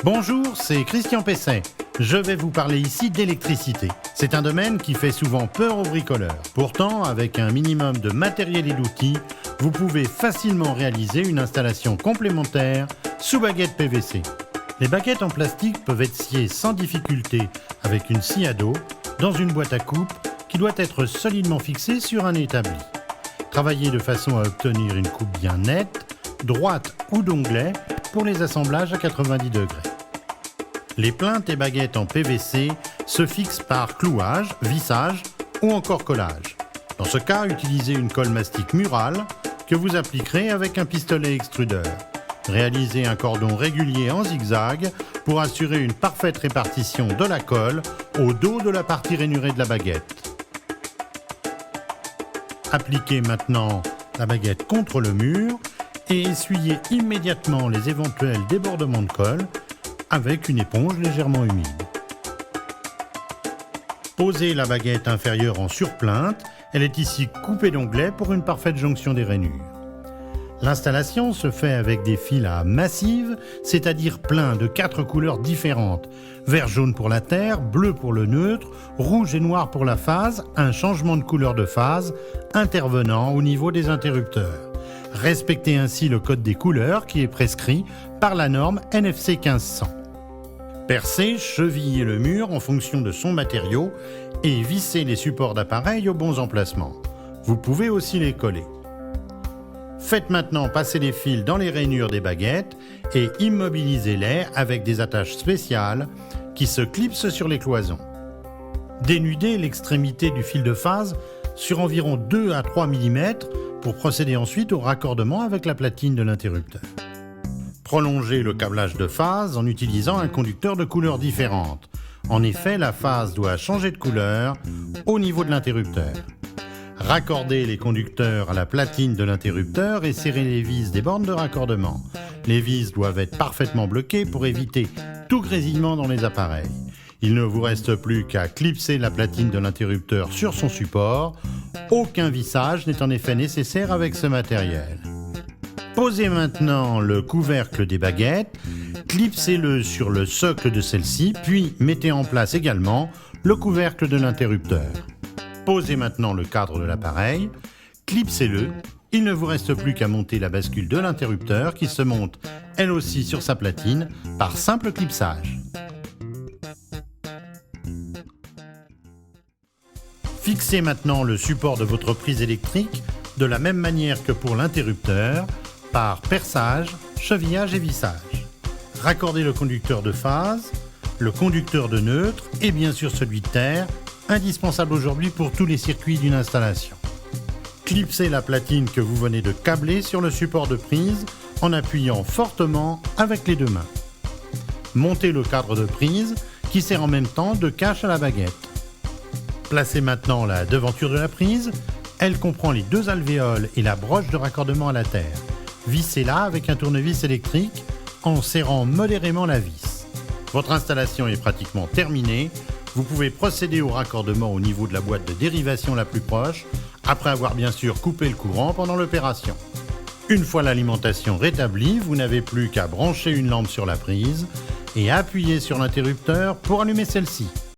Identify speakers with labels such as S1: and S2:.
S1: Bonjour, c'est Christian Pesset. Je vais vous parler ici d'électricité. C'est un domaine qui fait souvent peur aux bricoleurs. Pourtant, avec un minimum de matériel et d'outils, vous pouvez facilement réaliser une installation complémentaire sous baguette PVC. Les baguettes en plastique peuvent être sciées sans difficulté avec une scie à dos dans une boîte à coupe qui doit être solidement fixée sur un établi. Travaillez de façon à obtenir une coupe bien nette, droite ou d'onglet pour les assemblages à 90 degrés. Les plinthes et baguettes en PVC se fixent par clouage, vissage ou encore collage. Dans ce cas, utilisez une colle mastic murale que vous appliquerez avec un pistolet extrudeur. Réalisez un cordon régulier en zigzag pour assurer une parfaite répartition de la colle au dos de la partie rainurée de la baguette. Appliquez maintenant la baguette contre le mur et essuyez immédiatement les éventuels débordements de colle avec une éponge légèrement humide. Posez la baguette inférieure en surplainte, elle est ici coupée d'onglets pour une parfaite jonction des rainures. L'installation se fait avec des fils à massive, c'est-à-dire pleins de 4 couleurs différentes. Vert jaune pour la terre, bleu pour le neutre, rouge et noir pour la phase, un changement de couleur de phase intervenant au niveau des interrupteurs. Respectez ainsi le code des couleurs qui est prescrit par la norme NFC 1500. Percez, chevillez le mur en fonction de son matériau et vissez les supports d'appareil aux bons emplacements. Vous pouvez aussi les coller. Faites maintenant passer les fils dans les rainures des baguettes et immobilisez-les avec des attaches spéciales qui se clipsent sur les cloisons. Dénudez l'extrémité du fil de phase sur environ 2 à 3 mm pour procéder ensuite au raccordement avec la platine de l'interrupteur. Prolongez le câblage de phase en utilisant un conducteur de couleurs différentes. En effet, la phase doit changer de couleur au niveau de l'interrupteur. Raccordez les conducteurs à la platine de l'interrupteur et serrez les vis des bornes de raccordement. Les vis doivent être parfaitement bloquées pour éviter tout grésillement dans les appareils. Il ne vous reste plus qu'à clipser la platine de l'interrupteur sur son support. Aucun vissage n'est en effet nécessaire avec ce matériel. Posez maintenant le couvercle des baguettes, clipsez-le sur le socle de celle-ci, puis mettez en place également le couvercle de l'interrupteur. Posez maintenant le cadre de l'appareil, clipsez-le, il ne vous reste plus qu'à monter la bascule de l'interrupteur qui se monte elle aussi sur sa platine par simple clipsage. Fixez maintenant le support de votre prise électrique de la même manière que pour l'interrupteur, par perçage, chevillage et vissage. Raccordez le conducteur de phase, le conducteur de neutre et bien sûr celui de terre, indispensable aujourd'hui pour tous les circuits d'une installation. Clipsez la platine que vous venez de câbler sur le support de prise en appuyant fortement avec les deux mains. Montez le cadre de prise qui sert en même temps de cache à la baguette. Placez maintenant la devanture de la prise, elle comprend les 2 alvéoles et la broche de raccordement à la terre. Vissez-la avec un tournevis électrique en serrant modérément la vis. Votre installation est pratiquement terminée. Vous pouvez procéder au raccordement au niveau de la boîte de dérivation la plus proche, après avoir bien sûr coupé le courant pendant l'opération. Une fois l'alimentation rétablie, vous n'avez plus qu'à brancher une lampe sur la prise et appuyer sur l'interrupteur pour allumer celle-ci.